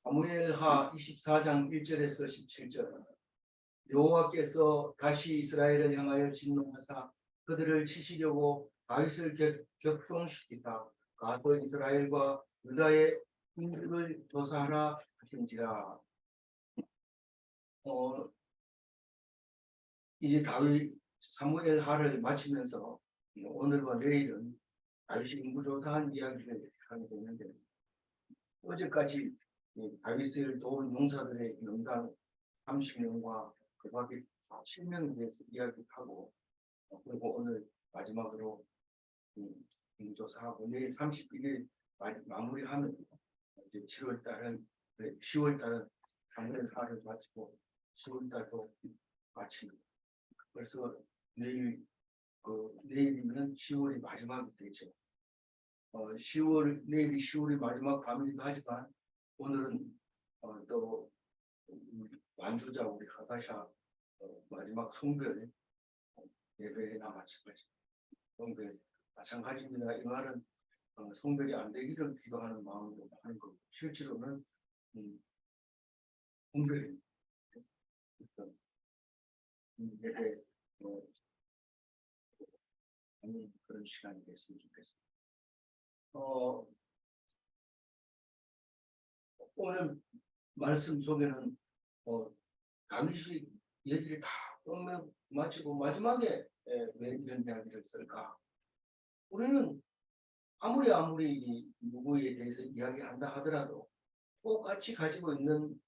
사무엘하 24장 1절에서 17절. 여호와께서 다시 이스라엘을 향하여 진노하사 그들을 치시려고 다윗을 격동시키다 가서 이스라엘과 유다의 힘을 조사하라 하신지라. 이제 다윗 사무엘하를 마치면서 오늘과 내일은 다윗이 인구조사한 이야기를 하게 되는데, 어제까지 다윗을 도운 용사들의 명단 30명과 그 밖에 7명에 대해서 이야기하고, 그리고 오늘 마지막으로 인구조사하고 내일 31일 마무리하면 이제 7월 달은 10월 달은 사무엘하를 마치고 10월 달도 마칩니다. 그래서 내일이면 10월이 마지막이 되죠. 내일이 10월이 마지막 밤이기도 하지만 오늘은 또 완주자 우리 하다샤 마지막 성별 예배나 마찬가지. 성별 마찬가지입니다. 이 말은 성별이 안 되기를 기도하는 마음으로 하는 거고, 실제로는 성별이 예배 하는 그런 시간이 됐으면 좋겠습니다. 오늘 말씀 속에는 다윗이 얘기를 다 마치고 마지막에 왜 이런 이야기를 쓸까? 우리는 아무리 누구에 대해서 이야기한다 하더라도 똑같이 가지고 있는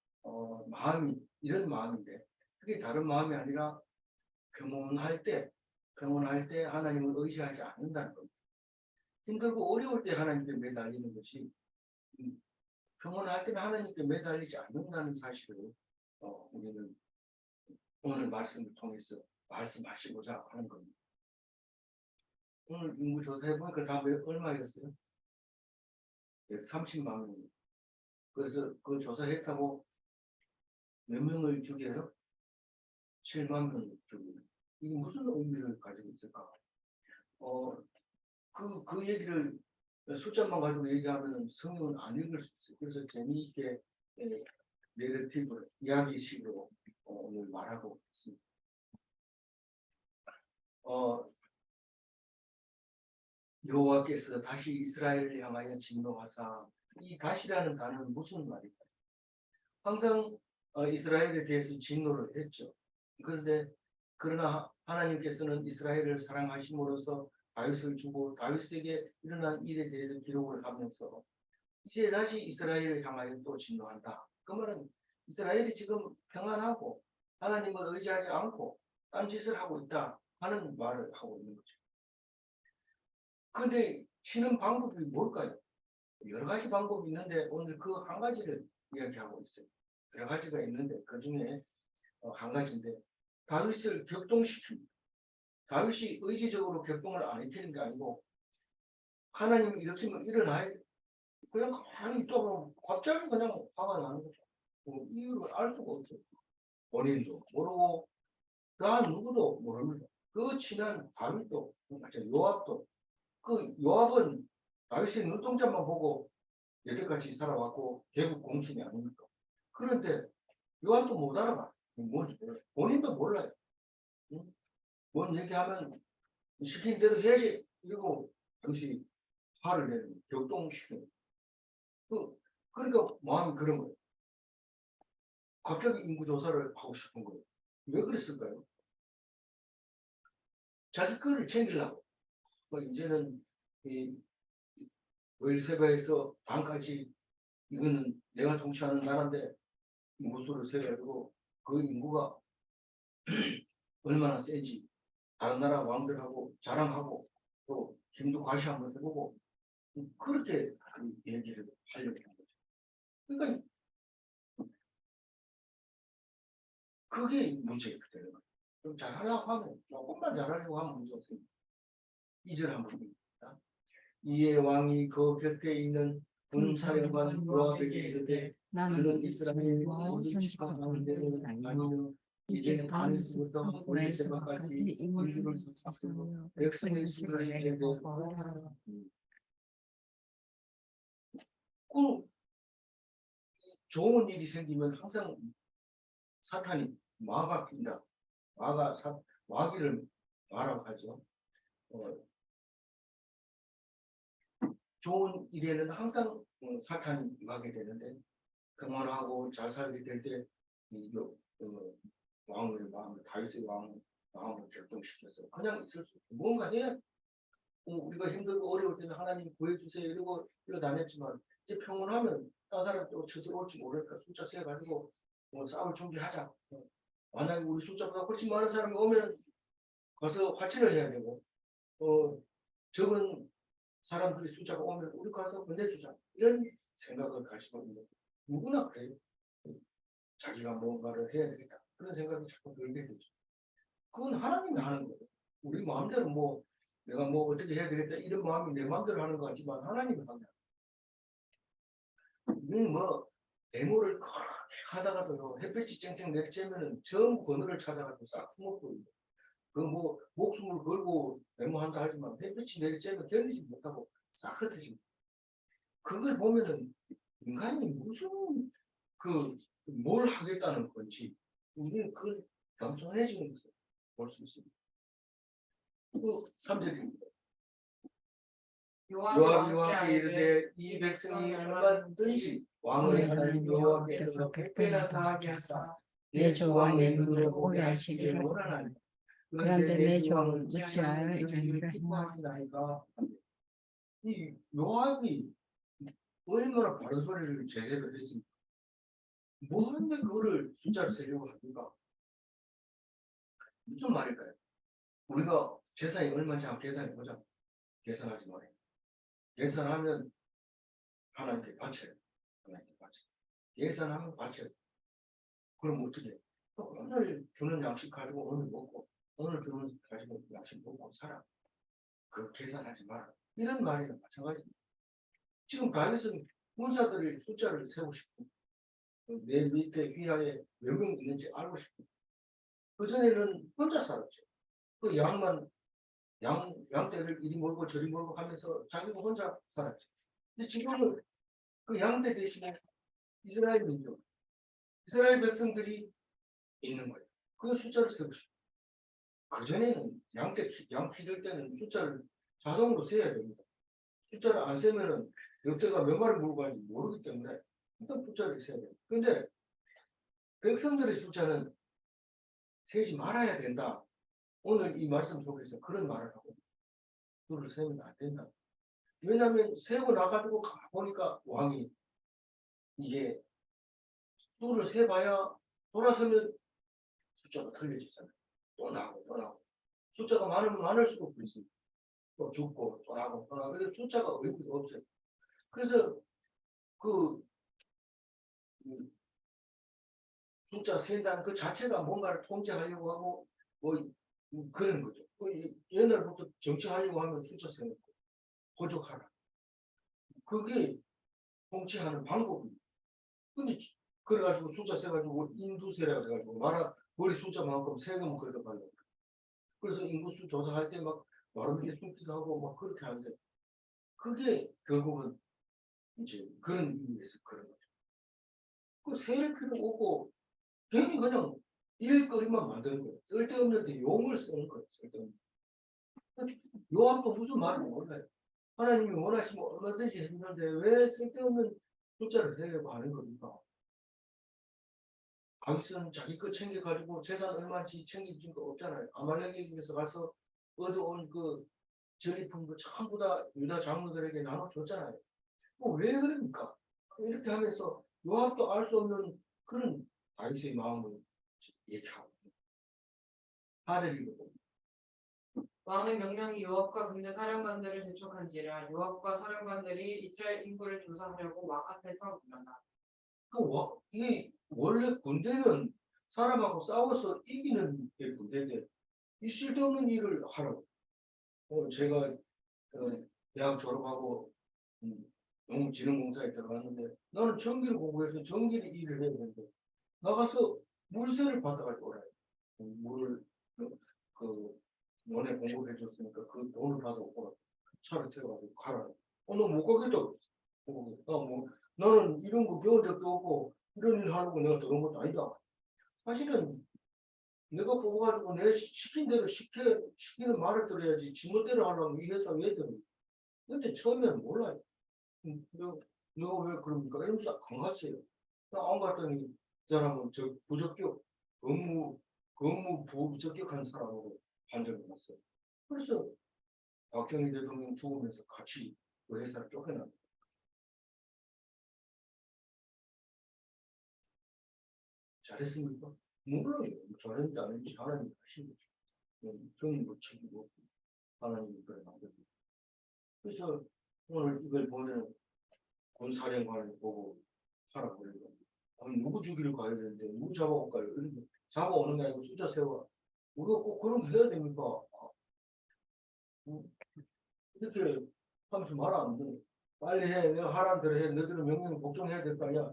마음이 이런 마음인데, 그게 다른 마음이 아니라 평온할 때 하나님을 의지하지 않는다는 겁니다. 힘들고 어려울 때 하나님께 매달리는 것이, 평온할 때는 하나님께 매달리지 않는다는 사실을 우리는 오늘 말씀을 통해서 말씀하시고자 하는 겁니다. 오늘 인구 조사해 보니까 다 얼마였어요? 130만 명입니다. 그래서 그 조사했다고 몇 명을 죽여요? 7만 명을 죽여요. 이게 무슨 의미를 가지고 있을까? 그 얘기를 숫자만 가지고 얘기하면 성경은 안 읽을 수 있어요. 그래서 재미있게 내러티브 이야기식으로 오늘 말하고 있습니다. 여호와께서 다시 이스라엘을 향하여 진노하사, 이 다시라는 단어는 무슨 말일까요? 항상 이스라엘에 대해서 진노를 했죠. 그러나 하나님께서는 이스라엘을 사랑하심으로써 다윗을 주고 다윗에게 일어난 일에 대해서 기록을 하면서 이제 다시 이스라엘을 향하여 또 진노한다. 그 말은 이스라엘이 지금 평안하고 하나님을 의지하지 않고 딴짓을 하고 있다 하는 말을 하고 있는 거죠. 그런데 치는 방법이 뭘까요? 여러 가지 방법이 있는데 오늘 그 한 가지를 이야기하고 있어요. 여러 가지가 있는데 그 중에 한 가지인데, 다윗을 격동시킵니다. 다윗이 의지적으로 격동을 안 시키는 게 아니고 하나님이 일으키면 일어나야 돼. 그냥 가만히 있다가 갑자기 그냥 화가 나는 거죠. 이유를 알 수가 없어요. 본인도 모르고 나 누구도 모릅니다. 그 친한 다윗도 요압도, 그 요압은 다윗의 눈동자만 보고 여태까지 살아왔고 개국 공신이 아닙니까? 그런데 요압도 못 알아봐. 뭔지 몰라요. 본인도 몰라요. 응? 뭔 얘기하면 시킨 대로 해야지. 그리고 당시 화를 내는 격동시키는. 그러니까 마음이 그런 거예요. 갑자기 인구조사를 하고 싶은 거예요. 왜 그랬을까요? 자기 거를 챙기려고. 이제는 웰세바에서 반까지 이거는 내가 통치하는 나라인데 인구수를 세가지고 그 인구가 얼마나 센지 다른 나라 왕들하고 자랑하고 또 힘도 과시 한번 해보고 그렇게 얘기를 하려고 한 거죠. 그러니까 그게 문제가 되는 거예요. 좀 잘하려고 하면, 조금만 잘하려고 하면 문제 없습니다. 2절 한번 봅니다. 이에 왕이 그 곁에 있는 군사령관 요압에게 이르되, 그는 이스라엘 모든 지파 가운데는 아니요 이제 다윗부터 벨세바까지 인류를 섭삭하고 백성의 수를 내게 좋은 일이 생기면 항상 사탄이 마가 낀다. 마귀를 마라고 하죠. 좋은 일에는 항상 사탄이 임하게 되는데 평안하고 잘 살게 될 때 왕의 마음을 다윗의 마음을 결정시켜서 그냥 있을 수 없고 뭔가 해야 우리가 힘들고 어려울 때는 하나님 구해주세요 이러고 다녔지만 이제 평온하면 다른 사람 또 쳐들어올지 모르니까 숫자 세가지고 싸울 준비하자. 만약에 우리 숫자보다 훨씬 많은 사람이 오면 가서 화친을 해야 되고 적은 사람들이 숫자가 오면 우리 가서 혼내주자 이런 생각을 가지고 있는 누구나 그래요. 자기가 뭔가를 해야 되겠다 그런 생각이 자꾸 들게 되죠. 그건 하나님이 하는 거예요. 우리 마음대로 내가 어떻게 해야 되겠다 이런 마음이 내 마음대로 하는 것 같지만 하나님이 하는 거예요. 우리는 데모를 그렇게 하다가도 햇볕이 쨍쨍 내리쬐면은 전부 그늘을 찾아가지고 싹 품어버리고 목숨을 걸고 데모한다 하지만 햇빛이 내리쬐면 견디지 못하고 싹 흩어집니다. 그걸 보면은 인간이 무슨 뭘 하겠다는 건지 우리는 그걸 겸손해지는 것을 볼 수 있습니다. 3절입니다. 여호와께 이르되 이 백성이 얼마든지 왕의 하나님 여호와께서 백배나 더하게 하사 내 주와 내 눈으로 보게 하시기를 원하나니 그런데 내 주왕은 어찌하여 이를 기뻐하시나이까. 이 요압이 얼마나 바른 소리를 제대로 했습니까? 뭐하는데 그거를 숫자를 세려고 합니까? 무슨 말일까요? 우리가 재산이 얼마인지 한번 계산해보자. 계산하지 말아요. 계산하면 하나님께 바쳐요. 계산하면 바쳐요. 그럼 어떻게 해요? 오늘 주는 양식 가지고 오늘 먹고 오늘 주는 가지고 양식 먹고 살아. 그 계산하지 마라. 이런 말이랑 마찬가지입니다. 지금 다윗은 군사들의 숫자를 세우고 싶고 내 밑에 휘하에 몇 명 있는지 알고 싶고 그전에는 혼자 살았죠. 그 양떼를 이리 몰고 저리 몰고 하면서 자기가 혼자 살았죠. 근데 지금은 그 양떼 대신에 이스라엘 민족, 이스라엘 백성들이 있는 거예요. 그 숫자를 세우고 싶고 그전에는 양 기를 때는 숫자를 자동으로 세야 됩니다. 숫자를 안 세면은 몇 대가 몇 마리 몰고 가는지 모르기 때문에 일단 숫자를 세야 돼요. 근데 백성들의 숫자는 세지 말아야 된다. 오늘 이 말씀 속에서 그런 말을 하고 수를 세우면 안 된다. 왜냐하면 세고 나가지고 가보니까 왕이 이게 수를 세봐야 돌아서면 숫자가 틀려지잖아요. 또 나고 숫자가 많으면 많을수록 있습니다. 또 죽고 또 나고. 그래서 숫자가 의미가 없어요. 그래서 숫자 센다는 그 자체가 뭔가를 통제하려고 하고 그런 거죠. 옛날부터 정치하려고 하면 숫자 세놓고 부족하라. 그게 통치하는 방법입니다. 근데 그래가지고 숫자 세가지고 인두세라 해가지고 머리 숫자만큼 세금 걷어가려고. 그래서 인구수 조사할 때 막 여러 개 숨기도 하고 막 그렇게 하는데 그게 결국은 이제 그런 의미에서 그런 거죠. 그 세일 필요 없고 괜히 그냥 일거리만 만드는 거예요. 쓸데없는데 용을 쓰는 거예요. 쓸데없는. 요압도 무슨 말인지 몰라요. 하나님이 원하시면 얼마든지 해주는데 왜 쓸데없는 숫자를 세려고 하는 겁니까? 다윗은 자기 거 챙겨가지고 재산 얼마인지 챙겨준 거 없잖아요. 아말렉에게서 가서 얻어온 그 전리품도 전부 다 유다 장로들에게 나눠줬잖아요. 왜 그럽니까? 이렇게 하면서 요압도 알 수 없는 그런 다윗의 마음을 얘기하고 4절이거든요. 왕의 명령이 요압과 군대 사령관들을 재촉한지라 요압과 사령관들이 이스라엘 인구를 조사하려고 왕 앞에서 일어나. 이게 원래 군대는 사람하고 싸워서 이기는 게 군대인데 이 쓸데없는 일을 하라고. 제가 대학 졸업하고 농지능공사에 들어갔는데 나는 전기를 공부해서 전기를 일을 해야 되는데 나가서 물세를 받아가지고 오라. 물을 너네 공부를 해줬으니까 그 돈을 받아오고 차를 태워가지고 가라. 너 못 가겠다고 그랬어. 나는 이런 거 배운 적도 없고 이런 일 하는 거 내가 들은 것도 아니다. 사실은 내가 뽑아가지고 내 시킨 대로 시키는 말을 들어야지 지멋대로 하려면 이 회사 왜 들어? 근데 처음에는 몰라요. 내가 왜 그럽니까? 이러면서 안 갔어요. 안 갔더니 그 사람은 저 부적격 근무 부적격한 사람으로 판정을 났어요. 그래서 박정희 대통령 죽으면서 같이 그 회사를 쫓겨났어요. 잘했습니까? 몰라요. 잘했는지 안 했는지 하나님이 하신 거죠. 저는 뭐 책임도 없고 하나님이 그래 만들고. 그래서 오늘 이걸 보면 군사령관을 보고 하라고 그래요. 아니, 누구 죽이러 가야 되는데 누구 잡아올까요? 이런데 잡아오는 게 아니고 숫자 세워. 우리가 꼭 그런 거 해야 됩니까? 음, 이렇게 하면서 말 안 돼. 빨리 해. 내가 하라는 대로 해. 너희들은 명령 복종해야 될 거 아니야.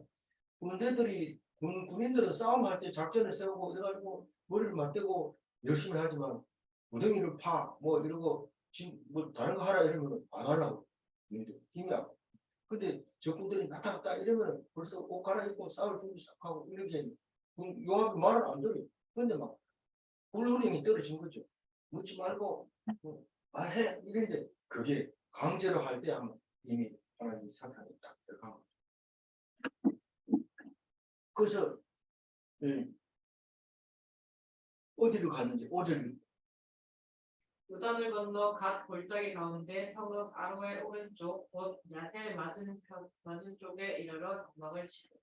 군인들은 싸움할 때 작전을 세우고 이래가지고 머리를 맞대고 열심히 하지만 무더기를 파, 뭐 이러고 지금 뭐 다른 거 하라 이러면 안 하려고. 힘이 안. 근데 적군들이 나타났다 이러면 벌써 옷 갈아입고 싸울 준비 시작하고 이렇게 용합이 말을 안 들어요. 근데 막 불훈령이 떨어진 거죠. 묻지 말고 해 이런데 그게 강제로 할 때 하면 이미 하나님 사탄이 딱 들어간 거죠. 그래서 어디로 갔는지 오절 요단을 건너 갓 골짜기 가운데 성읍 아로의 오른쪽 곧 야셀 맞은 쪽에 이르러 장막을 치고.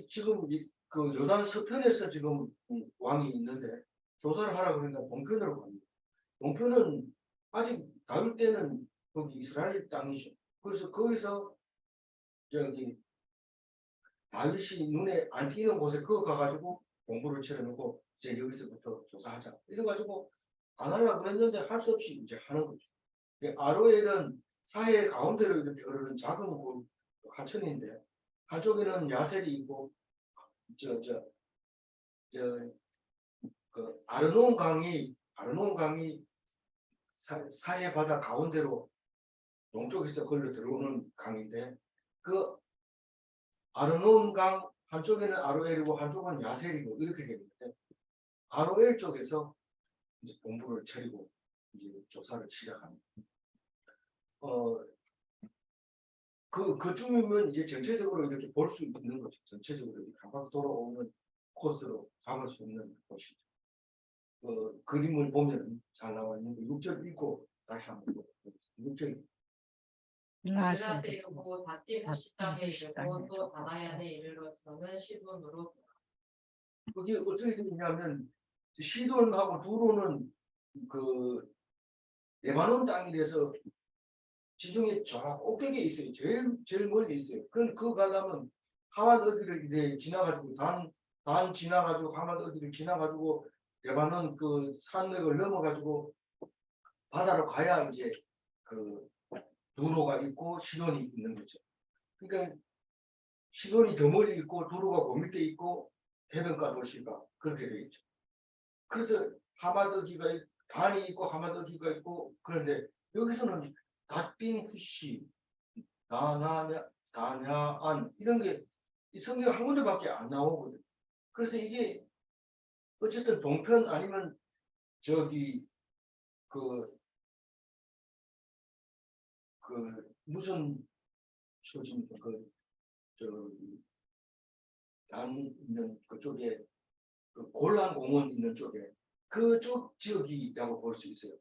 지금 그 요단 서편에서 지금 왕이 있는데 조사를 하라고 그러니까 동편으로 갑니다. 동편은 아직 다윗 때는 거기 이스라엘 땅이죠. 그래서 거기서 저기 다윗이 눈에 안 띄는 곳에 그거 가가지고 공부를 차려놓고 이제 여기서부터 조사하자. 이래가지고 안 하려고 그랬는데 할 수 없이 이제 하는 거죠. 아로엘은 사해 가운데로 이렇게 흐르는 작은 하천인데 한쪽에는 야셀이 있고 그 아르논 강이 사해 바다 가운데로 동쪽에서 흘러 들어오는 강인데 그 아르논강 한쪽에는 아로엘이고 한쪽은 야셀이고 이렇게 되는데 아로엘 쪽에서 이제 공부를 차리고 이제 조사를 시작합니다. 그쯤이면 이제 전체적으로 이렇게 볼 수 있는 거죠. 전체적으로 이렇게 한 바퀴 돌아오는 코스로 잡을 수 있는 것이죠. 그림을 보면 잘 나와 있는데 6절 읽고 다시 한번 보겠습니다. 6절. 그들한테 이르고 다띠 호시 땅에 이르고 또 다나얀에 이르러서는 시돈으로. 그게 어떻게 되냐면 시돈하고 두로는 그 레바논 땅이라서 지중해 저 꼭대기에 있어요. 제일 멀리 있어요. 그 가려면 하만 어디를 이제 지나가지고 단 지나가지고 하만 어디를 지나가지고 레바논 그 산맥을 넘어가지고 바다로 가야 이제 그 두로가 있고 시돈이 있는 거죠. 그러니까 시돈이 더 멀리 있고 두로가 그 밑에 있고 해변가 도시가 그렇게 되어 있죠. 그래서 하마드기가 단이 있고 하마드기가 있고 그런데 여기서는 다딘 후시 다냐안 이런 게 이 성경 한 군데밖에 안 나오거든. 그래서 이게 어쨌든 동편 아니면 저기 그 무슨 초입니까 저기 단 있는 그쪽에 그 골란 공원 있는 쪽에 그쪽 지역이라고 볼 수 있어요.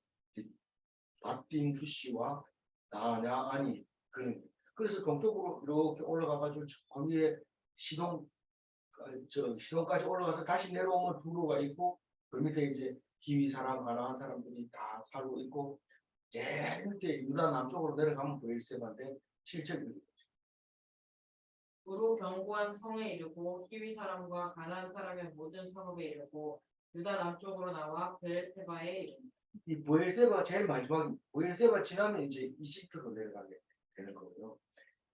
다딘 후시와 다냐안이 그래서 동쪽으로 이렇게 올라가가지고 저 위에 시동까지 올라가서 다시 내려오면 두로가 있고 그 밑에 이제 기위 사람, 가나안 사람들이 다 살고 있고 제일 밑에 유다 남쪽으로 내려가면 브엘세바인데 실제 두로 견고한 성에 이르고 히위 사람과 가나안 사람의 모든 성읍에 이르고 유다 남쪽으로 나와 베르세바에 이르고. 이 브엘세바가 제일 마지막 브엘세바 지나면 이제 이집트로 내려가게 되는 거고요.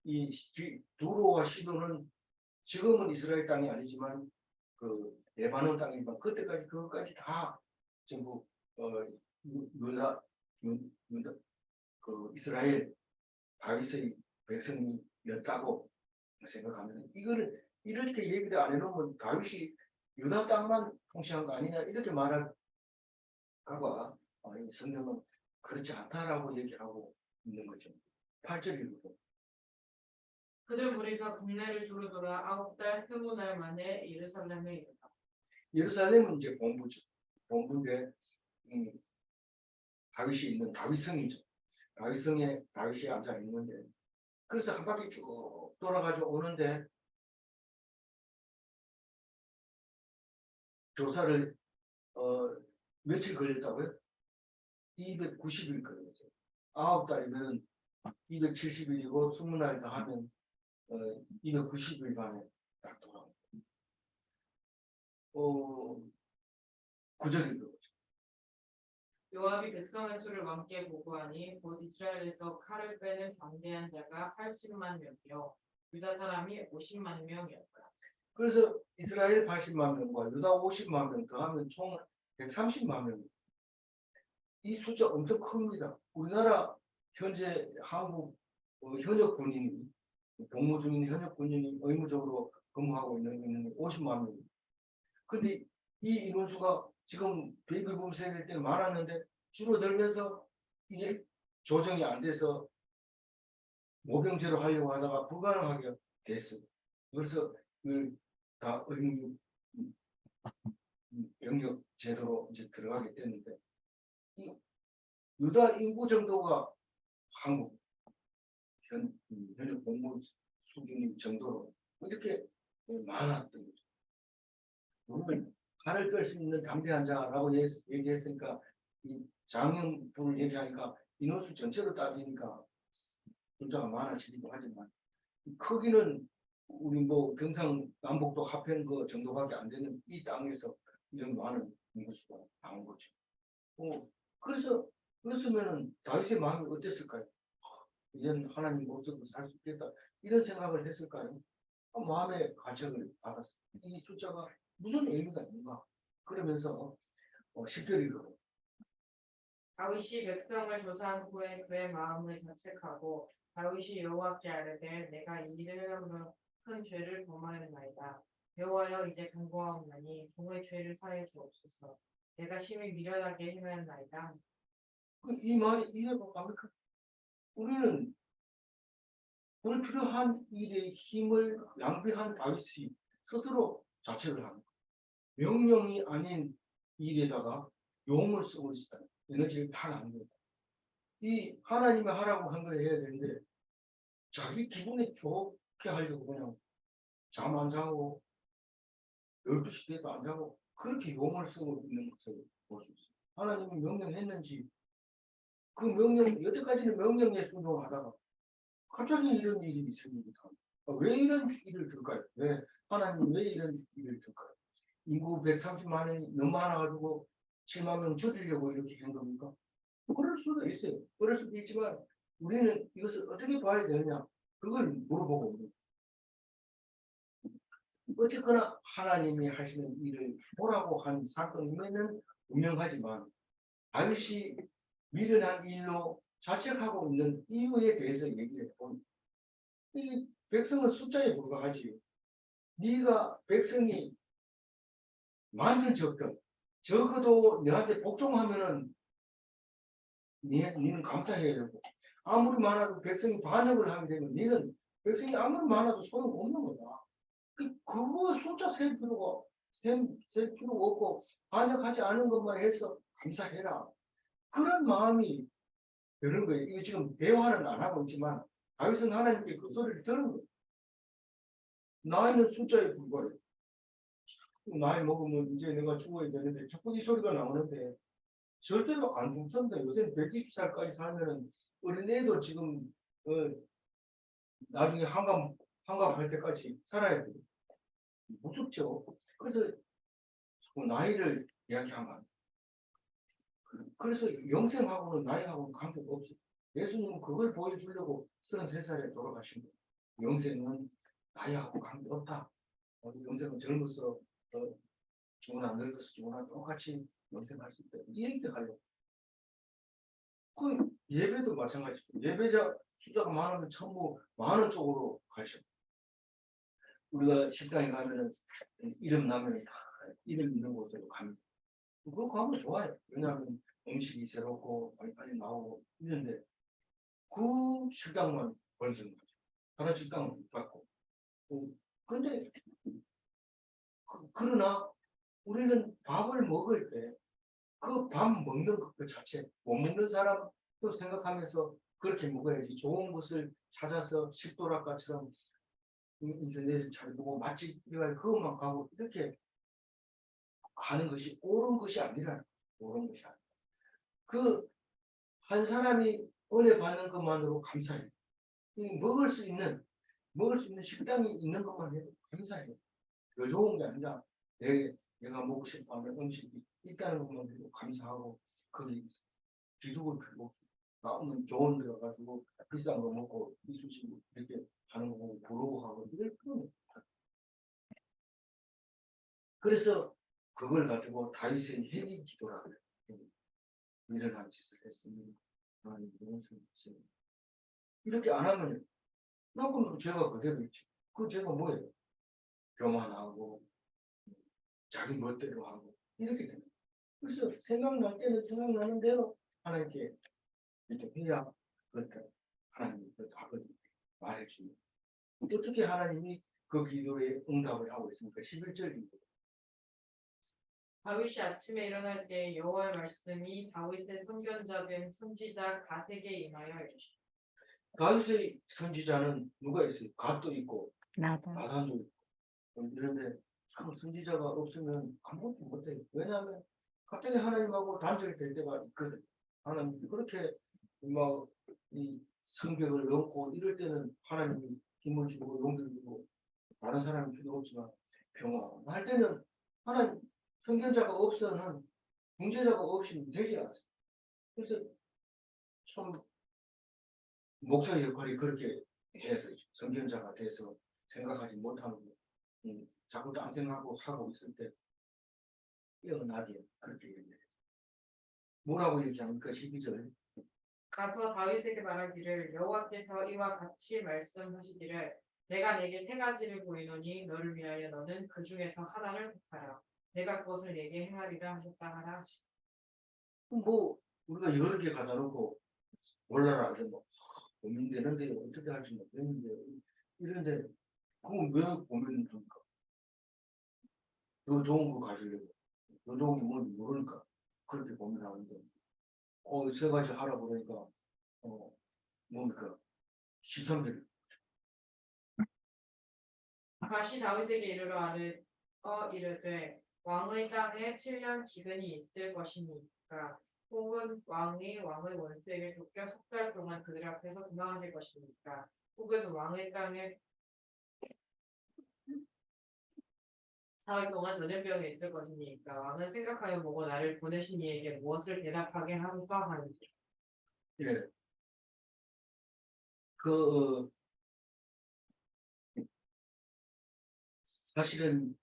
이 두로와 시도는 지금은 이스라엘 땅이 아니지만 그 레바논 땅이지만 그때까지 그것까지 다 전부 유다 그 이스라엘 다윗의 백성이었다고 생각하면 이거를 이렇게 얘기를 안 해놓으면 다윗이 유다 땅만 통치한 거 아니냐 이렇게 말할까봐 이 성경은 그렇지 않다라고 얘기하고 있는 거죠. 8절이고 그들 무리가 국내를 두루 돌아 9달 20날 만에 예루살렘에 이르다. 예루살렘은 이제 본부죠. 본부인데 다윗이 있는 다윗성이죠. 다윗성에 다윗이 앉아 있는데 그래서 한 바퀴 쭉 돌아가지고 오는데 조사를 며칠 걸렸다고요? 290일 걸렸어요. 9달이면 270일이고 20날 더 하면 290일 만에 딱 돌아옵니다. 9절인 거죠. 요압이 백성의 수를 왕께 보고하니 곧 이스라엘에서 칼을 빼는 방대한 자가 80만 명이요 유다 사람이 50만 명이었더라. 그래서 이스라엘 80만 명과 유다 50만 명 더하면 총 130만 명. 이 숫자 엄청 큽니다. 우리나라 현재 한국 현역 군인이 복무 중인 현역 군인이 의무적으로 근무하고 있는 50만 명. 근데 이 인원수가 지금 베이비붐 세대 때 많았는데 줄어들면서 이게 조정이 안 돼서 모병제로 하려고 하다가 불가능하게 됐어. 그래서 다 의무 병력 제도로 이제 들어가게 됐는데 이 유다 인구 정도가 한국 현역 공무 수준인 정도로 이렇게 많았던 거죠. 우리는 칼을 끌 수 있는 담대한 자라고 얘기했으니까 이 장년부를 얘기하니까 인원수 전체로 따지니까 숫자가 많아지기도 하지만 크기는 우리 뭐 경상남북도 합한 그 정도밖에 안 되는 이 땅에서 이런 많은 인구수가 나온 거죠. 그랬으면은 다윗의 마음이 어땠을까요? 이제는 하나님 없어도 살 수 있겠다 이런 생각을 했을까요? 마음의 가책을 받았어요. 이 숫자가 무슨 의미가 있는가? 그러면서 10절이고 다윗이 백성을 조사한 후에 그의 마음을 자책하고 다윗이 여호와께 아뢰되 내가 이름으로 큰 죄를 범하였나이다. 여호와여 이제 간구하옵나니 종의 죄를 사해 주옵소서. 내가 심히 미련하게 행하였나이다. 이 말이 이해가 갑니까? 우리는 불필요한 일에 힘을 낭비한 다윗이 스스로 자책을 합니다. 명령이 아닌 일에다가 용을 쓰고 있다. 에너지를 다 낭비했다. 이 하나님이 하라고 한 걸 해야 되는데 자기 기분에 좋게 하려고 그냥 잠 안 자고 12시 때도 안 자고 그렇게 용을 쓰고 있는 것을 볼 수 있어요. 하나님이 명령했는지 그 명령 여태까지는 명령에 순종하다가 갑자기 이런 일이 생깁니다. 왜 이런 일을 줄까요? 왜 하나님 왜 이런 일을 줄까요? 인구 130만 명이 너무 많아가지고 7만 명 줄이려고 이렇게 한 겁니까? 그럴 수도 있어요. 그럴 수도 있지만 우리는 이것을 어떻게 봐야 되느냐 그걸 물어보고 있는 어쨌거나 하나님이 하시는 일을 보라고 한 사건임에는 분명하지만 다윗이 미련한 일로 자책하고 있는 이유에 대해서 얘기를 해보면 이 백성은 숫자에 불과하지 네가 백성이 많든 적든 적어도 너한테 복종하면은 니는 감사해야 되고 아무리 많아도 백성이 반역을 하게 되면 니는 백성이 아무리 많아도 소용없는 거다. 그거 숫자 셀 필요가 없고 반역하지 않은 것만 해서 감사해라. 그런 마음이 드는 거예요. 이거 지금 대화는 안 하고 있지만 다윗은 하나님께 그 소리를 들은 거예요. 나이는 숫자에 불과해. 나이 먹으면 이제 내가 죽어야 되는데 자꾸 이 소리가 나오는데 절대로 안 죽습니다. 요새는 120살까지 살면은 어린애도 지금 나중에 한갑할 때까지 살아야 돼요. 무섭죠. 그래서 자꾸 나이를 이야기하면 그래서 영생하고는 나이하고는 관계가 없어요. 예수님은 그걸 보여주려고 33살에 돌아가신 거예요. 영생은 나이하고 관계없다. 영생은 젊어서 죽으나 늙어서 죽으나 똑같이 영생할 수 있다. 이 얘기를 하려고. 그 예배도 마찬가지고 예배자 숫자가 많으면 전부 많은 쪽으로 가셔. 우리가 식당에 가면은 이름 나면 다 이름 있는 곳으로 가면 그거 가면 좋아요. 왜냐하면 음식이 새롭고 빨리빨리 나오고 이런데 그 식당만 벌써 다른 식당은 못 받고. 근데 그러나 우리는 밥을 먹을 때 그 밥 먹는 것 자체 못 먹는 사람도 생각하면서 그렇게 먹어야지. 좋은 곳을 찾아서 식도락가처럼 인터넷을 잘 보고 맛집 이걸 그것만 가고 이렇게 하는 것이 옳은 것이 아니라 옳은 것이 아니라 그 한 사람이 은혜 받는 것만으로 감사해요. 먹을 수 있는 식당이 있는 것만 해도 감사해요. 더 좋은 게 아니라 내가 먹고 싶어 하는 음식이 있다는 것만 해도 감사하고 거기 기죽을 필요 없어. 나오면 좋은 데 가가지고 비싼 거 먹고 이쑤시개 이렇게 하는 거 보고 부러워하고 이럴 필요는 없다. 그래서 그걸 가지고 다윗의 회개 기도라 그래요. 일어난 짓을 했으니 하나님 용서해 주세요. 이렇게 안 하면 나쁜 죄가 그대로 있지. 그 죄가 뭐예요? 교만하고 자기 멋대로 하고 이렇게 됩니다. 그래서 생각날 때는 생각나는 대로 하나님께 이렇게 해야 그렇게 하나님이 그 답을 말해주는. 어떻게 하나님이 그 기도에 응답을 하고 있습니까? 11절입니다. 다윗이 아침에 일어날 때 여호와의 말씀이 다윗의 선견자 된 선지자 갓에게 임하여 이르시되 다윗의 선지자는 누가 있어요? 갓도 있고 나다. 나단도 있고 이런데 참 선지자가 없으면 아무것도 못해요. 왜냐하면 갑자기 하나님하고 단절이 될 때가 있거든. 하나님 그렇게 막 이 성벽을 넘고 이럴 때는 하나님이 힘을 주고 용기를 주고 다른 사람이 필요 없지만 평화할 때는 하나님 선견자가 없어는 중재자가 없이는 되지 않습니다. 그래서 참 목사의 역할이 그렇게 해서 선견자가 돼서 생각하지 못하는 자꾸 딴 생각하고 하고 있을 때 깨어나게 그렇게 얘기해요. 뭐라고 얘기합니까? 12절. 가서 다윗에게 말하기를 여호와께서 이와 같이 말씀하시기를 내가 내게 세 가지를 보이노니 너를 위하여 너는 그 중에서 하나를 택하라. 내가 그것을 내게 행하리라 하셨다 하라 하시고 뭐 우리가 여러 개 가다 놓고 몰라라 이런 뭐 고민되는데 어떻게 할지 모르겠는데 이런데 그건 왜 고민합니까? 더 좋은 거 가지려고 더 좋은 게 뭔지 모르니까 그렇게 고민하는데 세 가지 하라고 그러니까 뭡니까? 13절. 다시 다윗에게 이르되 왕의 땅에 7년 기근이 있을 것이니까 혹은 왕의 원수에게 쫓겨 석 달 동안 그들 앞에서 도망하실 것이니까 혹은 왕의 땅에 4월 동안 전염병이 있을 것이니까 왕은 생각하여 보고 나를 보내신 이에게 무엇을 대답하게 하는가 하는지. 예. 그 사실은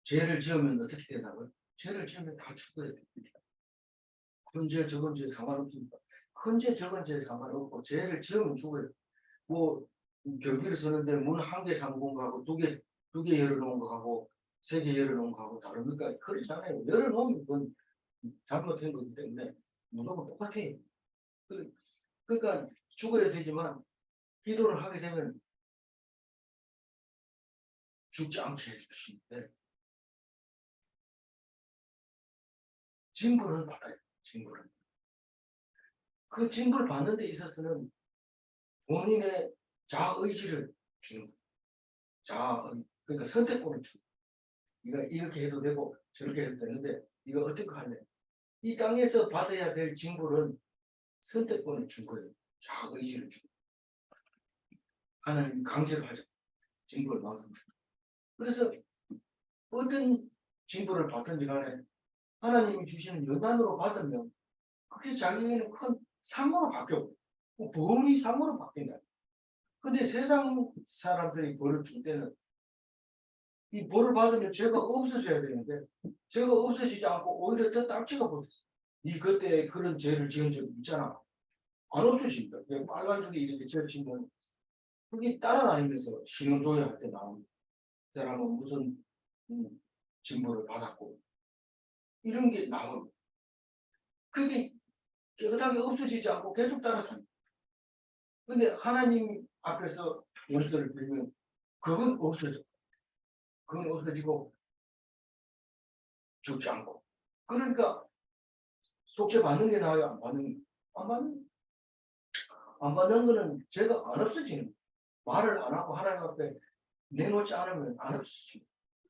죄를 지으면 어떻게 되나요? 죄를 지으면 다 죽어야 됩니다. 큰 죄, 적은 죄 상관없습니다. 큰 죄, 적은 죄 상관없고 죄를 지으면 죽어요. 뭐 경비를 쓰는데 문 한 개 잠근 거하고 두 개 열어놓은 거하고 세 개 열어놓은 거하고 다릅니까? 그렇잖아요. 열어놓으면 그건 잘못된 거기 때문에 무조건 똑같아요. 그러니까 죽어야 되지만 기도를 하게 되면 죽지 않게 해주시는데 징벌을 받아요. 징벌을. 그 징벌 받는 데 있어서는 본인의 자의지를 주는 거예요. 그러니까 선택권을 주는 거예요. 이렇게 해도 되고 저렇게 해도 되는데 이거 어떻게 하냐. 이 땅에서 받아야 될 징벌은 선택권을 준 거예요. 자의지를 주고. 하나님 강제로 하죠. 징벌을 막는 거예요. 그래서 어떤 징벌을 받든지 간에 하나님이 주시는 연단으로 받으면 그게 자기에게는 큰 상으로 바뀌어. 보험이 상으로 바뀐다. 근데 세상 사람들이 벌을 줄 때는 이 벌을 받으면 죄가 없어져야 되는데 죄가 없어지지 않고 오히려 더 딱지가 붙었어. 이 그때 그런 죄를 지은 적이 있잖아. 안 없어진다. 빨간 줄이 이렇게 죄를 지면 그게 따라다니면서 신용조회할 때 나옵니다. 그 사람은 무슨 징벌을 받았고 이런 게 나옵니다. 그게 깨끗하게 없어지지 않고 계속 따라다닙니다. 근데 하나님 앞에서 용서를 빌면 그건 없어져. 그건 없어지고 죽지 않고. 그러니까 속죄 받는 게 나아요? 안 받는 안 받는 거는 죄가 안 없어지는 거예요. 말을 안 하고 하나님 앞에 내놓지 않으면 안 없어지죠.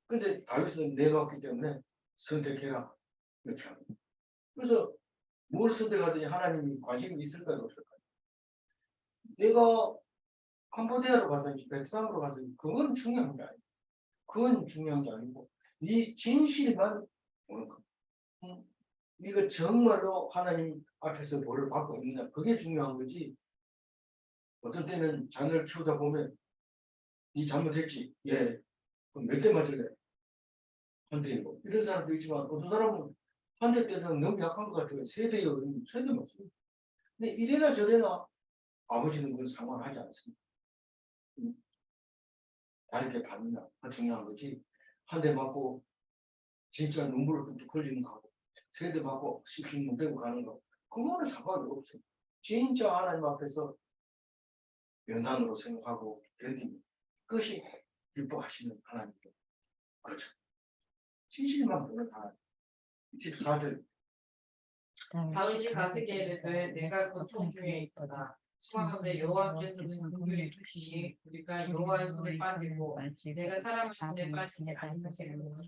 근데 다윗은 내놓았기 때문에 선택해라 이렇게 합니다. 그래서 뭘 선택하든지 하나님이 관심이 있을까요 없을까요? 내가 캄보디아로 가든지 베트남으로 가든지 그건 중요한 게 아니에요. 그건 중요한 게 아니고 이 진실만 보는 겁니다. 이거 정말로 하나님 앞에서 뭐를 받고 있느냐 그게 중요한 거지. 어떤 때는 자녀를 키우다 보면 이 잘못했지 예 그럼 몇 대 맞을래 한 대이고 이런 사람도 있지만 어떤 사람은 한 대 때는 너무 약한 것 같아요. 세 대요 세대 맞습니다. 근데 이래나 저래나 아버지는 그건 상관하지 않습니다. 다르게 받느냐 중요한 거지. 한 대 맞고 진짜 눈물을 뚝뚝 흘리는 거하고 세 대 맞고 씩씩 눈대고 가는 거 그거는 상관이 없어요. 진짜 하나님 앞에서 연단으로 생각하고 견디는 그것이 기뻐하시는 하나님. 그렇죠. 진실만 보는 하나님. 14절 다윗이 가스기에 이르되 내가 고통 중에 있도다. 청하건대 여호와께서는 긍휼히 주시니 우리가 여호와의 손에 빠지고 내가 사람의 손에 빠지지 아니하시리로다.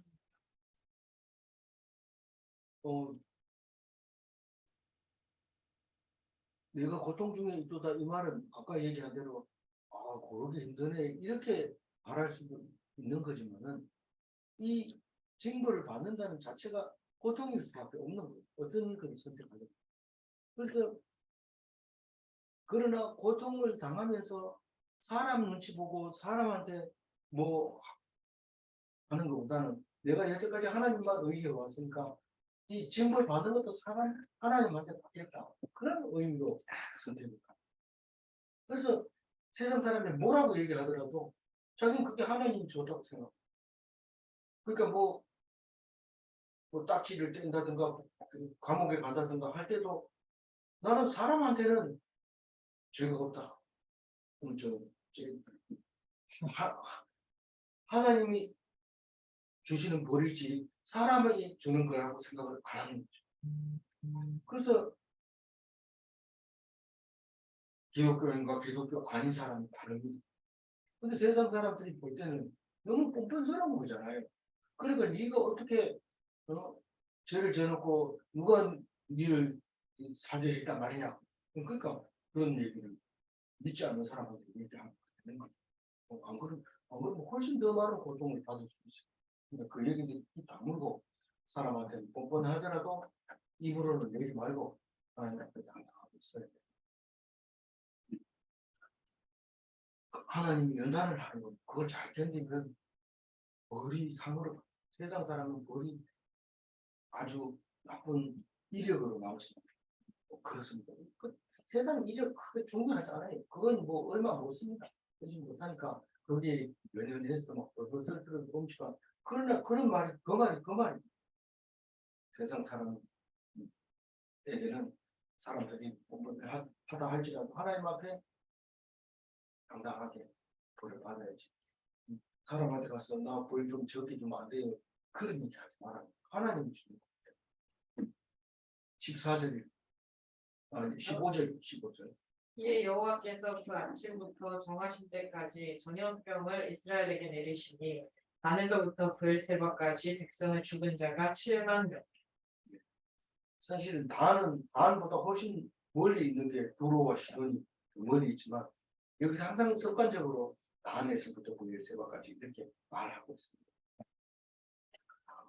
내가 고통 중에 있도다 이 말은 아까 얘기한 대로 그러기 힘드네 이렇게 말할 수도 있는 거지만은 이 징벌을 받는다는 자체가 고통일 수밖에 없는 거예요. 어떤 걸 선택하든. 그래서 그러나 고통을 당하면서 사람 눈치 보고 사람한테 뭐 하는 것보다는 내가 여태까지 하나님만 의지해 왔으니까 이 징벌 받는 것도 하나님한테 받겠다. 그런 의미로 선택합니다. 그래서 세상 사람들이 뭐라고 얘기를 하더라도 자기는 그게 하나님이 좋다고 생각합니다. 그러니까 뭐 딱지를 뗀다든가 감옥에 간다든가 할 때도 나는 사람한테는 죄가 없다. 하나님이 주시는 벌이지 사람이 주는 거라고 생각을 안 하는 거죠. 그래서 기독교인과 기독교 아닌 사람이 다릅니다. 근데 세상 사람들이 볼 때는 너무 뻔뻔스러운 거잖아요. 그러니까 네가 어떻게 죄를 져놓고 누가 니를 살려했단 말이냐. 그러니까 그런 얘기를 믿지 않는 사람한테 얘기하면 되는 거예요. 안 그러면 훨씬 더 많은 고통을 받을 수 있어요. 그러니까 그 얘기를 입 다물고 사람한테 뻔뻔하더라도 입으로는 내지 말고 하나님 앞에 당당하고 있어야 돼요. 하나님이 연단을 하는 거 그걸 잘 견디면 벌이 상으로 세상 사람은 벌이 아주 나쁜 이력으로 나오지 그렇습니다. 세상 이력 크게 중요하지 않아요. 그건 뭐 얼마 못 씁니다. 그러지 못하니까 거기에 연연해서 막 벌벌벌 멈추가 그러나 그런 말이 그 말이 세상 사람 에게는 사람들이 하다 할지라도 하나님 앞에 당당하게 벌을 받아야지. 사람한테 가서 나 벌 좀 적게 주면 안 돼요. 그런 얘기 하지 마라. 하나님이 주는 거예요. 14절, 15절. 이에 여호와께서 그 아침부터 정하신 때까지 전염병을 이스라엘에게 내리시니 단에서부터 브엘세바까지 백성의 죽은 자가 7만 명. 사실은 단보다 훨씬 멀리 있는 게 두로와 시돈이 멀리 있지만 여기서 항상 습관적으로 단에서부터 브엘세바까지 이렇게 말하고 있습니다.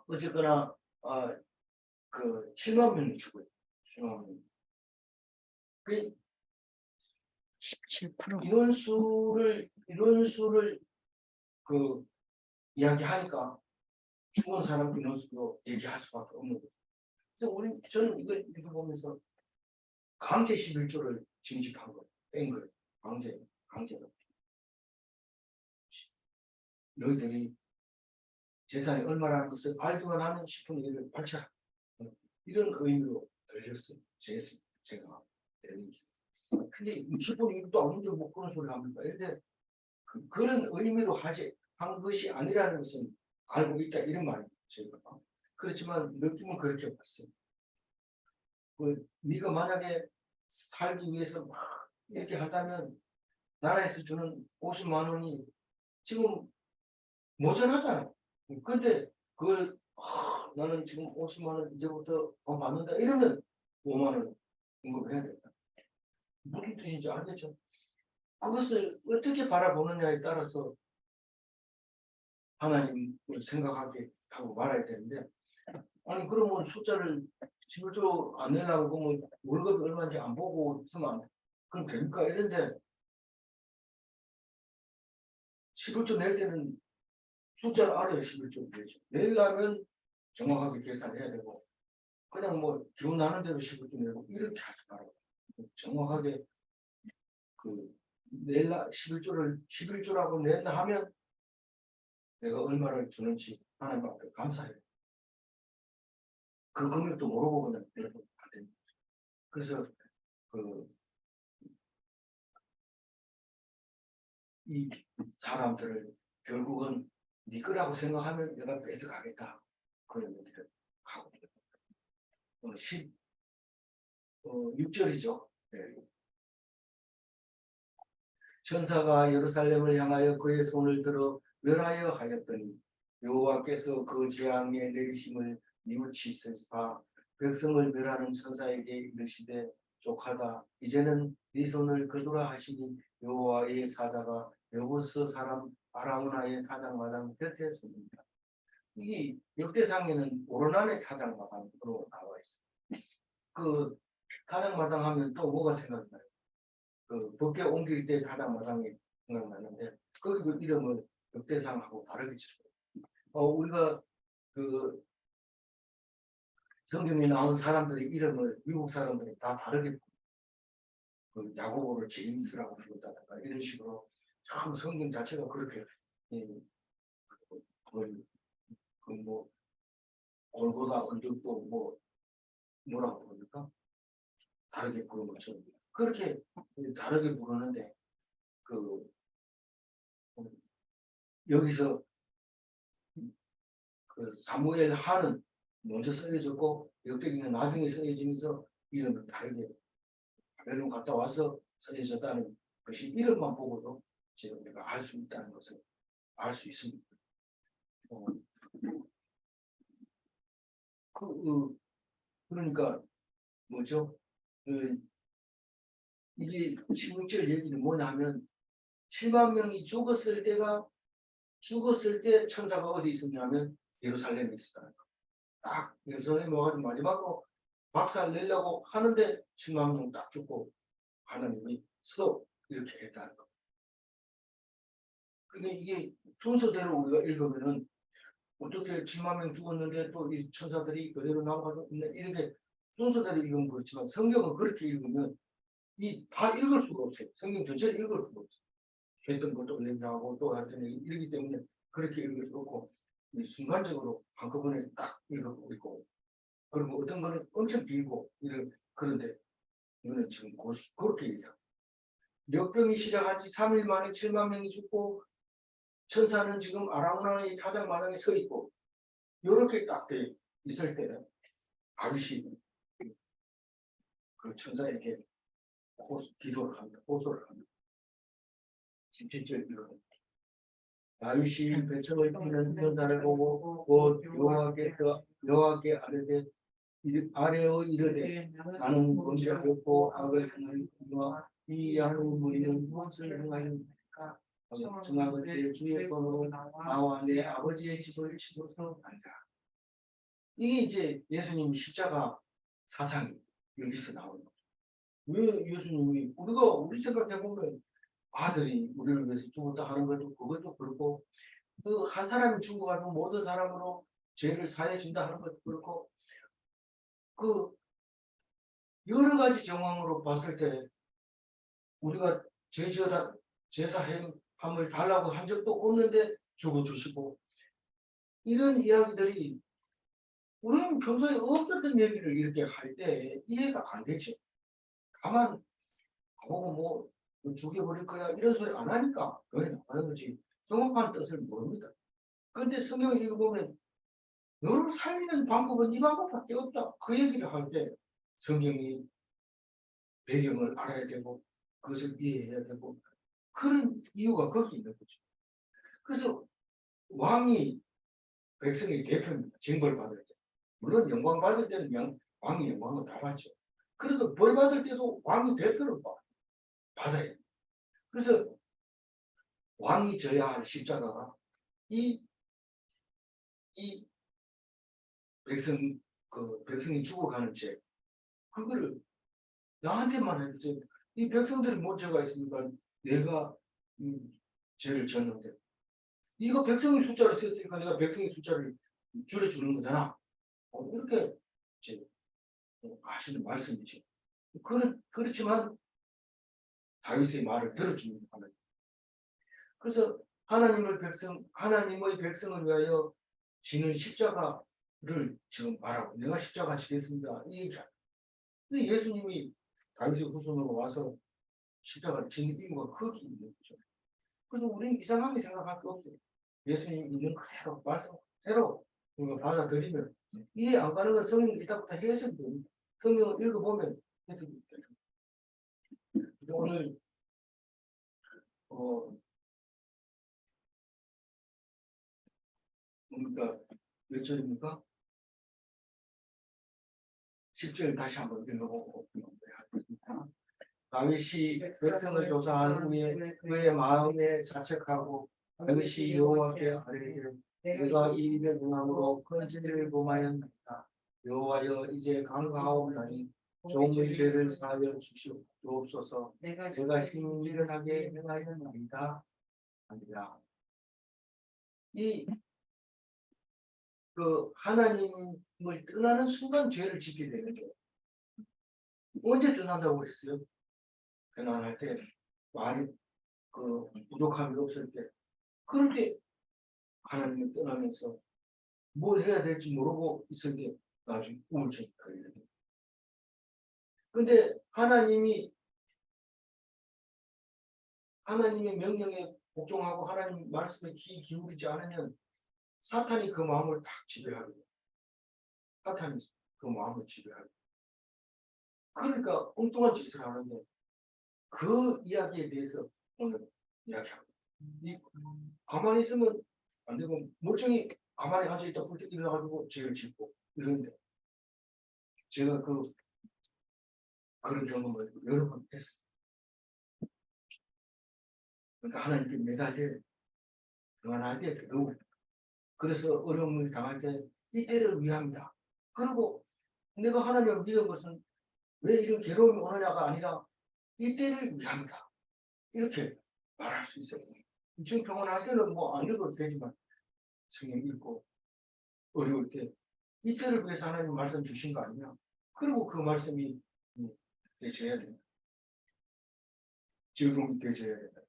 어쨌거나 그 7만 명이 죽어요. 7만 명. 그 17%. 인원수를 그 이야기하니까 죽은 사람 인원수로 얘기할 수밖에 없는 거죠. 그래서 저는 이걸 이렇게 보면서 강제 11조를 징집한 거예요. 뺀 거예요. 강제로. 너희들이 재산이 얼마라는 것을 알기만 하면 10분의 1을 바쳐라. 이런 의미로 들렸어요. 제가 내는 게. 근데 10분의 1도 아닌데 뭐 그런 소리를 합니까? 이런데 그런 의미로 한 것이 아니라는 것은 알고 있다 이런 말이죠. 제가. 그렇지만 느낌은 그렇게 봤어요. 네가 만약에 살기 위해서 막 이렇게 한다면 나라에서 주는 50만 원이 지금 모자라잖아. 근데 그걸 나는 지금 50만 원 이제부터 더 받는다 이러면 5만 원 공급해야 된다. 무슨 뜻인지 알겠죠? 그것을 어떻게 바라보느냐에 따라서 하나님을 생각하게 하고 말아야 되는데, 아니 그러면 숫자를 11조 안 내려고 보면 월급이 얼마인지 안 보고 있으면 그럼 됩니까? 이런데 11조 낼 때는 숫자를 알아야 11조 내죠. 내려면 정확하게 계산해야 되고, 그냥 뭐 기분 나는 대로 11조 내고 이렇게 하지 말고 정확하게 낼라 11조라고 낸다 하면 내가 얼마를 주는지 하나님 앞에 감사해요. 그 금액도 모르고 그냥 내고 안 됩니다. 그래서 이 사람들을 결국은 네 거라고 생각하면 내가 뺏어가겠다. 그런 얘기를 하고 있습니다. 6절이죠. 네. 천사가 예루살렘을 향하여 그의 손을 들어 멸하여 하였더니 여호와께서 그 재앙의 내리심을 뉘우치시사 백성을 멸하는 천사에게 이르시되 족하다. 이제는 네 손을 거두라 하시니 여호와의 사자가 여부스 사람 아라우나의 타작마당 곁에 섭니다. 이게 역대상에는 오르난의 타작마당으로 나와 있습니다. 그 타작마당 하면 또 뭐가 생각나요? 법계 옮길 때 타작마당이 생각나는데 거기도 이름을 역대상하고 다르게 쳤어요. 우리가 그 성경에 나온 사람들의 이름을 미국 사람들이 다 다르게 야고보를 제임스라고 부른다든가 이런 식으로 참 성경 자체가 그렇게 뭐 골고다 언덕도 뭐 뭐라고 부릅니까? 다르게 부르는 것처럼 그렇게 다르게 부르는데 여기서 사무엘 하는 먼저 쓰여졌고 역대기는 나중에 쓰여지면서 이름을 다르게 바벨론 갔다 와서 쓰여졌다는 것이 이름만 보고도 지금 우리가 알 수 있다는 것을 알 수 있습니다. 그러니까 뭐죠? 이게 16절 얘기는 뭐냐면 7만 명이 죽었을 때 천사가 어디 있었냐면 예루살렘에 있었다는 거. 딱 예루살렘에 와가지고 마지막으로 박살 내려고 하는데 7만 명 딱 죽고 하나님이 스톱 이렇게 했다는 거. 근데 이게 순서대로 우리가 읽으면은 어떻게 7만 명 죽었는데 또 이 천사들이 그대로 나와가지고 이렇게 순서대로 읽으면 그렇지만 성경은 그렇게 읽으면 다 읽을 수가 없어요. 성경 전체를 읽을 수가 없어요. 했던 것도 얘기하고 또 하여튼 이러기 때문에 그렇게 읽을 수 없고 순간적으로 한꺼번에 딱 읽고 있고 그리고 어떤 거는 엄청 길고 그런데 이거는 지금 그렇게 얘기하고 역병이 시작한 지 3일 만에 7만 명이 죽고 천사는 지금 아라우나의 타작마당에 서 있고 이렇게 딱 돼 있을 때 다윗이 그 천사에게 기도를 합니다. 호소를 합니다. 17절 이거는 다윗이 백성을 뛰는 천사를 보고 곧 여호와께 아뢰어 이르되 나는 범죄하였고 악을 행하였으며 이 양의 무리는 무엇을 행하였나이까 청하을 때 주의 번호로 나와 내 아버지의 집을 치소서 한다. 이게 이제 예수님 십자가 사상이 여기서 나오는 거죠. 왜 예수님이 우리 생각해보면 아들이 우리를 위해서 죽었다 하는 것도 그것도 그렇고 그 한 사람이 죽어가지고 모든 사람으로 죄를 사해 준다 하는 것도 그렇고 그 여러 가지 정황으로 봤을 때 우리가 제사함을 달라고 한 적도 없는데 죽어주시고 이런 이야기들이 우리는 평소에 없었던 얘기를 이렇게 할 때 이해가 안 되죠. 다만 보고 뭐 죽여버릴 거야 이런 소리 안 하니까 그게 나가는 거지 정확한 뜻을 모릅니다. 그런데 성경을 읽어보면 너를 살리는 방법은 이 방법밖에 없다. 그 얘기를 할 때 성경이 배경을 알아야 되고 그것을 이해해야 되고 그런 이유가 거기 있는 거죠. 그래서 왕이 백성의 대표입니다. 징벌 받을 때. 물론 영광 받을 때는 왕이 영광을 다 받죠. 그래도 벌 받을 때도 왕이 대표를 받아야 돼요. 그래서 왕이 져야 할 십자가가 이 백성이 죽어가는 죄, 그거를 나한테만 해주세요. 이 백성들이 뭐 죄가 있습니까? 내가 죄를 졌는데 이거 백성의 숫자를 썼으니까 내가 백성의 숫자를 줄여주는 거잖아. 이렇게 이제 하시는 말씀이죠. 그렇지만 다윗의 말을 들어주는 하나님. 그래서 하나님의 백성을 위하여 지는 십자가를 지금 말하고 내가 십자가 지겠습니다. 이 얘기야. 근데 예수님이 다윗의 후손으로 와서 십자가를 지는 이유가 거기 있는 거죠. 그래서 우리는 이상하게 생각할 게 없어요. 예수님 있는 그대로 말씀 그대로 우리가 받아들이면 이해 안 가는 건 성경 이따부터 해석이 됩니다. 성경을 읽어보면 해석이 됩니다. 오늘 뭡니까? 몇 절입니까? 10절 다시 한번 읽어보고 하겠습니다. 다윗이 백성을 조사한 후에 그의 마음에 자책하고 다윗이 여호와께 아뢰기를 내가 이 일에 응함으로 큰 죄를 범하였나이다. 여호와여 이제 강구하옵나니 종의 죄를 사하여 주시옵소서. 내가 힘 일어나게 행하였나이다. 아니라 하나님을 떠나는 순간 죄를 짓게 되는 거예요. 언제 떠난다고 그랬어요? 편안할 때, 많이 부족함이 없을 때, 그럴 때 하나님을 떠나면서 뭘 해야 될지 모르고 있을 때 나중에 우울증이 걸려요. 근데 하나님의 명령에 복종하고 하나님 말씀에 귀 기울이지 않으면 사탄이 그 마음을 다 지배하게 돼요. 사탄이 그 마음을 지배하게 돼요. 그러니까 엉뚱한 짓을 하는데 그 이야기에 대해서 오늘 이야기하고 가만히 있으면 안 되고 멀쩡히 가만히 앉아있다 불 때 일어나가지고 죄를 짓고 이러는데 제가 그런 경험을 여러 번 했어요. 그러니까 하나님께 매달려 평안할 때 더욱 그래서 어려움을 당할 때 이때를 위함이다. 그리고 내가 하나님을 믿은 것은 왜 이런 괴로움이 오느냐가 아니라 이때를 위함이다. 이렇게 말할 수 있어요. 지금 평안할 때는 뭐 안 읽어도 되지만 성경 읽고 어려울 때 이때를 위해서 하나님 말씀 주신 거 아니냐. 그리고 그 말씀이 되셔야 된다. 적용이 되셔야 된다.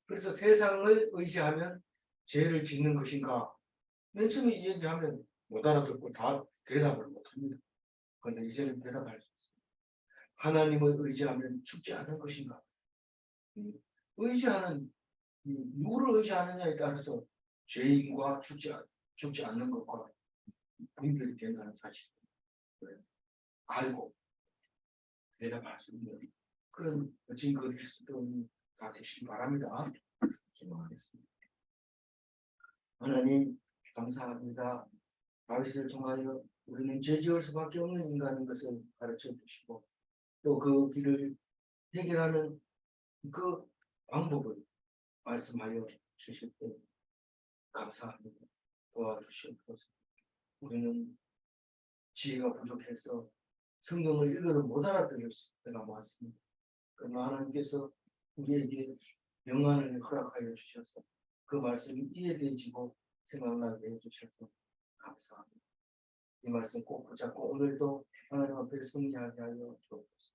그래서 세상을 의지하면 죄를 짓는 것인가? 맨 처음에 이 얘기하면 못 알아듣고 다 대답을 못합니다. 그런데 이제는 대답할 수 있어요. 하나님을 의지하면 죽지 않는 것인가? 의지하는 누구를 의지하느냐에 따라서 죄인과 죽지 않는 것과 분별이 된다는 사실을 알고 대답할 수 있는 그런 증거일 수도 다 되시기 바랍니다. 기도하겠습니다. 하나님 감사합니다. 다윗을 통하여 우리는 죄 지을 수밖에 없는 인간인 것을 가르쳐 주시고 또 그 길을 해결하는 그 방법을 말씀하여 주실 때 감사합니다. 도와주시옵소서. 우리는 지혜가 부족해서 성경을 읽어도 못 알아들을 때가 많습니다. 그러나 하나님께서 우리에게 영안을 허락하여 주셔서 그 말씀이 이해되지고 생각나게 해주셔서 감사합니다. 이 말씀 꼭 붙잡고 오늘도 하나님 앞에 승리하게 하여 주옵소서.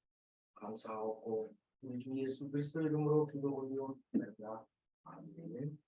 감사하고 우리 주 예수 그리스도 이름으로 기도 올리옵나이다. 아멘.